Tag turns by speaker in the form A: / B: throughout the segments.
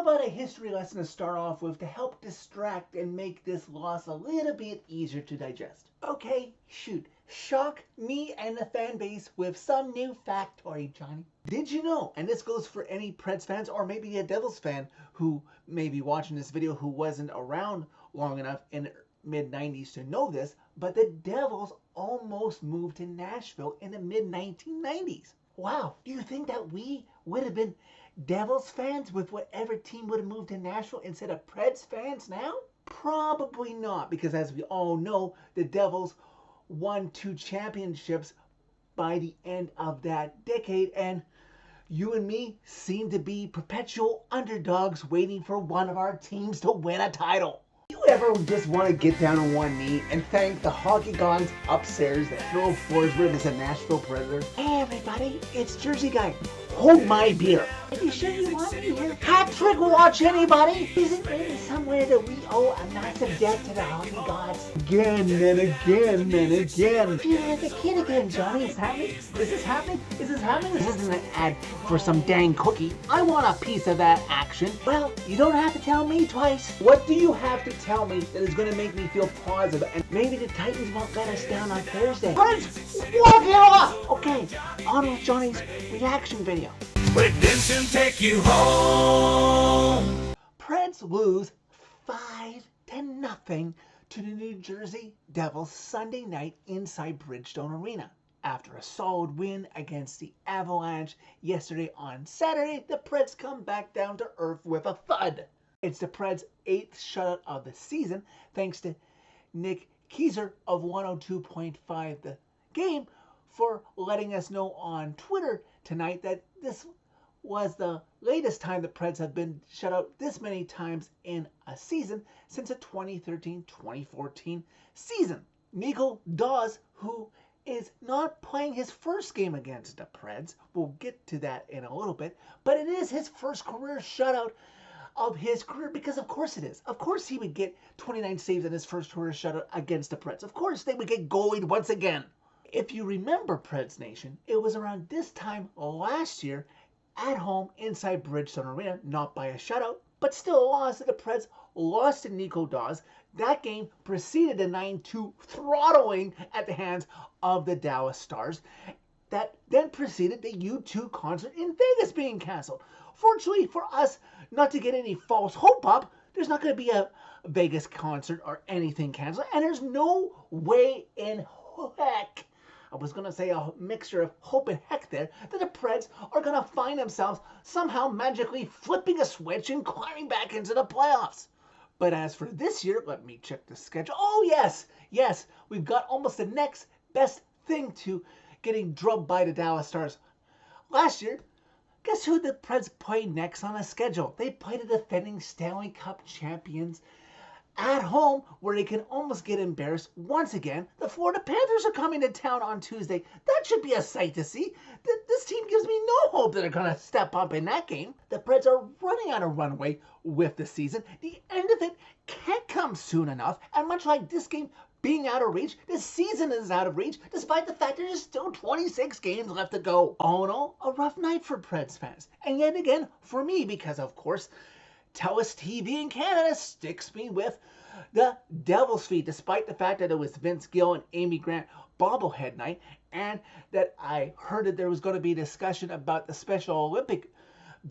A: about a history lesson to start off with to help distract and make this loss a little bit easier to digest? Okay, shoot. Shock me and the fan base with some new factoid, Johnny. Did you know, and this goes for any Preds fans or maybe a Devils fan who may be watching this video who wasn't around long enough in the mid-90s to know this, but the Devils almost moved to Nashville in the mid-1990s. Wow, do you think that we would have been Devils fans with whatever team would have moved to Nashville instead of Preds fans now? Probably not, because as we all know, the Devils won 2 championships by the end of that decade, and you and me seem to be perpetual underdogs waiting for one of our teams to win a title. You ever just want to get down on one knee and thank the hockey gods upstairs that Phil Forsberg is a Nashville Predator? Hey everybody, it's Jersey Guy. Hold my beer. Are you sure you want me here? Hat trick watch, anybody? Is it really somewhere that we owe a massive debt to the hockey gods? Again and again and again. You're like a kid again, Johnny. Is this happening? Is this happening? This isn't an ad for some dang cookie. I want a piece of that action. Well, you don't have to tell me twice. What do you have to tell me that is going to make me feel positive? And maybe the Titans won't let us down on Thursday. Preds, walk it off! Okay, on with Johnny's reaction video.
B: Redemption take you home.
A: Preds lose 5-0 to the New Jersey Devils Sunday night inside Bridgestone Arena. After a solid win against the Avalanche yesterday on Saturday, the Preds come back down to earth with a thud. It's the Preds' 8th shutout of the season, thanks to Nick Keiser of 102.5 The Game for letting us know on Twitter tonight that this was the latest time the Preds have been shut out this many times in a season since the 2013-2014 season. Nico Daws, who is not playing his first game against the Preds, we'll get to that in a little bit, but it is his first career shutout of his career, because of course it is. Of course he would get 29 saves in his first career shutout against the Preds. Of course they would get goalied once again. If you remember, Preds Nation, it was around this time last year at home inside Bridgestone Arena, not by a shutout, but still a loss that the Preds lost to Nico Daws. That game preceded a 9-2 throttling at the hands of the Dallas Stars. That then preceded the U2 concert in Vegas being canceled. Fortunately for us, not to get any false hope up, there's not going to be a Vegas concert or anything canceled, and there's no way in heck, I was going to say a mixture of hope and heck there, that the Preds are going to find themselves somehow magically flipping a switch and climbing back into the playoffs. But as for this year, let me check the schedule. Oh yes, we've got almost the next best thing to getting drubbed by the Dallas Stars. Last year, guess who the Preds played next on the schedule? They played the defending Stanley Cup champions at home, where they can almost get embarrassed once again. The Florida Panthers are coming to town on Tuesday. That should be a sight to see. This team gives me no hope that they're going to step up in that game. The Preds are running on a runway with the season. The end of it can't come soon enough, and much like this game being out of reach, this season is out of reach, despite the fact there's still 26 games left to go. All in all, a rough night for Preds fans. And yet again, for me, because of course, TELUS TV in Canada sticks me with the Devils feed, despite the fact that it was Vince Gill and Amy Grant bobblehead night, and that I heard that there was going to be discussion about the Special Olympic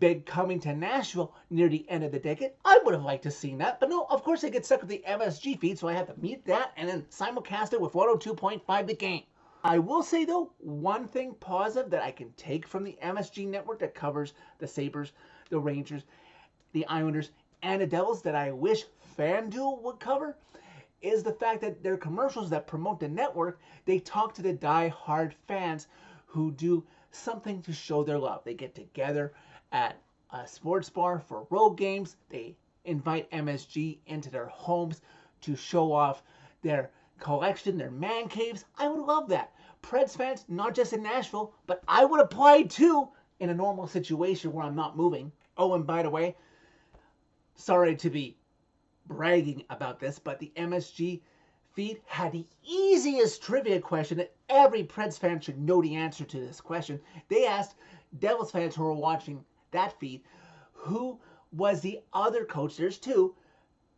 A: bid coming to Nashville near the end of the decade. I would have liked to seen that, but no, of course they get stuck with the MSG feed, so I have to mute that and then simulcast it with 102.5 The Game. I will say though, one thing positive that I can take from the MSG network that covers the Sabres, the Rangers, the Islanders, and the Devils that I wish FanDuel would cover is the fact that their commercials that promote the network, they talk to the die-hard fans who do something to show their love. They get together at a sports bar for road games. They invite MSG into their homes to show off their collection, their man caves. I would love that. Preds fans, not just in Nashville, but I would apply too in a normal situation where I'm not moving. Oh, and by the way, sorry to be bragging about this, but the MSG feed had the easiest trivia question that every Preds fan should know the answer to this question. They asked Devils fans who were watching that feed who was the other coach. There's two.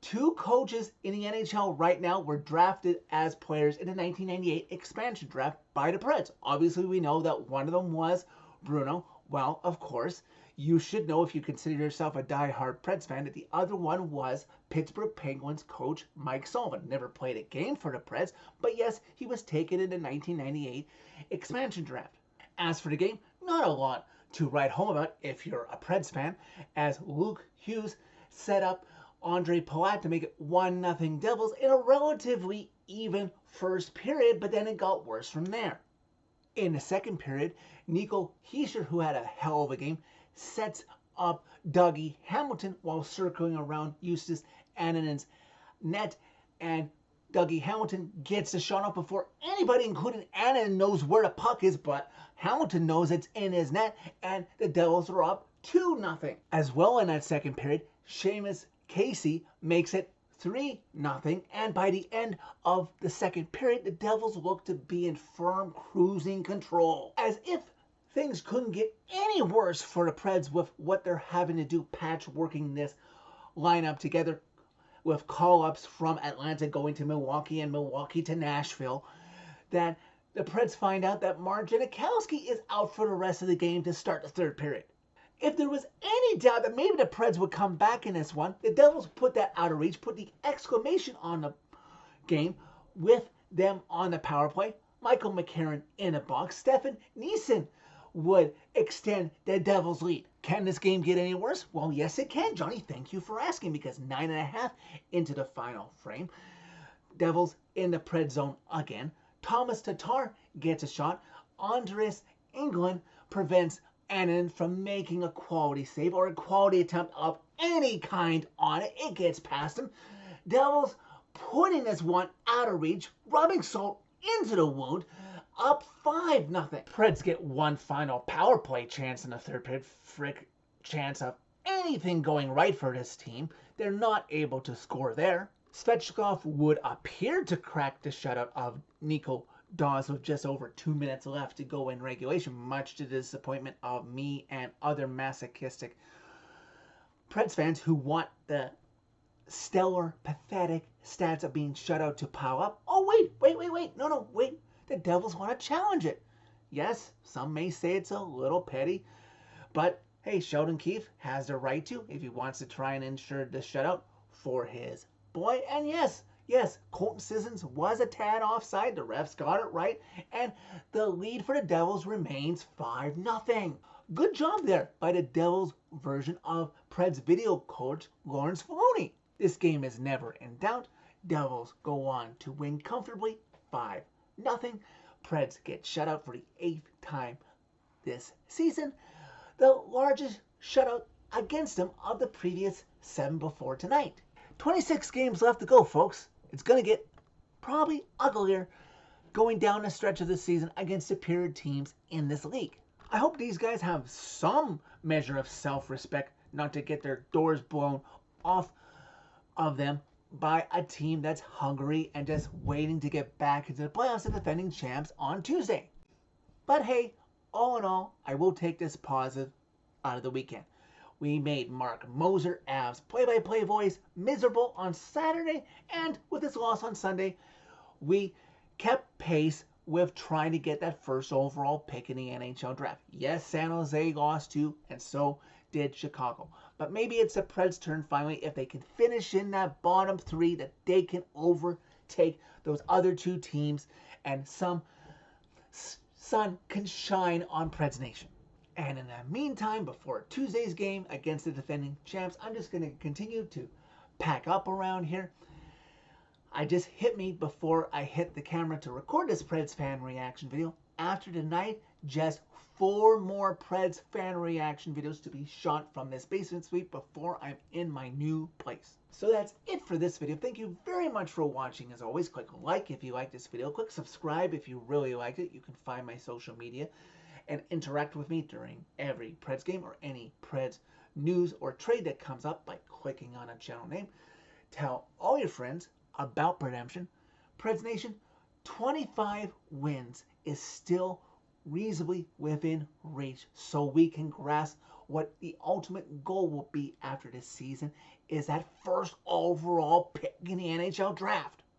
A: Two coaches in the NHL right now were drafted as players in the 1998 expansion draft by the Preds. Obviously, we know that one of them was Bruno. Well, of course, you should know if you consider yourself a die-hard Preds fan that the other one was Pittsburgh Penguins coach Mike Sullivan. Never played a game for the Preds, but yes, he was taken in the 1998 expansion draft. As for the game, not a lot to write home about if you're a Preds fan, as Luke Hughes set up Andre Palat to make it 1-0 Devils in a relatively even first period, but then it got worse from there. In the second period, Nico Hischier, who had a hell of a game, sets up Dougie Hamilton while circling around Justus Annanen's net, and Dougie Hamilton gets the shot up before anybody, including Annanen, knows where the puck is, but Hamilton knows it's in his net, and the Devils are up 2-0. As well in that second period, Seamus Casey makes it 3-0, and by the end of the second period, the Devils look to be in firm cruising control. As if things couldn't get any worse for the Preds with what they're having to do patchworking this lineup together, with call-ups from Atlanta going to Milwaukee and Milwaukee to Nashville, that the Preds find out that Mark Janikowski is out for the rest of the game to start the third period. If there was any doubt that maybe the Preds would come back in this one, the Devils put that out of reach, put the exclamation on the game with them on the power play. Michael McCarron in a box. Stefan Neeson would extend the Devils' lead. Can this game get any worse? Well, yes, it can, Johnny. Thank you for asking, because 9.5 into the final frame. Devils in the Pred zone again. Thomas Tatar gets a shot. Andres England prevents Annan from making a quality save or a quality attempt of any kind on it. It gets past him. Devils putting this one out of reach, rubbing salt into the wound, up 5-0. Preds get one final power play chance in the third period. Frick chance of anything going right for this team. They're not able to score there. Svechnikov would appear to crack the shutout of Nico Daws with just over 2 minutes left to go in regulation, much to the disappointment of me and other masochistic Preds fans who want the stellar, pathetic stats of being shut out to pile up. Oh, wait. No, wait. The Devils want to challenge it. Yes, some may say it's a little petty, but hey, Sheldon Keefe has the right to if he wants to try and ensure the shutout for his boy. And yes, Colton Sissons was a tad offside. The refs got it right, and the lead for the Devils remains 5-0. Good job there by the Devils version of Preds video coach Lawrence Filoni. This game is never in doubt. Devils go on to win comfortably 5-0. Preds get shut out for the 8th time this season, the largest shutout against them of the previous 7 before tonight. 26 games left to go, folks. It's going to get probably uglier going down the stretch of the season against superior teams in this league. I hope these guys have some measure of self-respect not to get their doors blown off of them by a team that's hungry and just waiting to get back into the playoffs and defending champs on Tuesday. But hey, all in all, I will take this positive out of the weekend. We made Mark Moser, Avs play-by-play voice, miserable on Saturday, and with his loss on Sunday, we kept pace with trying to get that first overall pick in the NHL draft. Yes, San Jose lost too, and so did Chicago. But maybe it's the Preds' turn finally. If they can finish in that bottom 3, that they can overtake those other 2 teams, and some sun can shine on Preds Nation. And in the meantime, before Tuesday's game against the defending champs, I'm just going to continue to pack up around here. I just hit me before I hit the camera to record this Preds fan reaction video. After tonight, just 4 more Preds fan reaction videos to be shot from this basement suite before I'm in my new place. So that's it for this video. Thank you very much for watching. As always, click like if you like this video. Click subscribe if you really liked it. You can find my social media and interact with me during every Preds game or any Preds news or trade that comes up by clicking on a channel name. Tell all your friends about Redemption. Preds Nation, 25 wins is still reasonably within reach, so we can grasp what the ultimate goal will be after this season is that first overall pick in the NHL draft.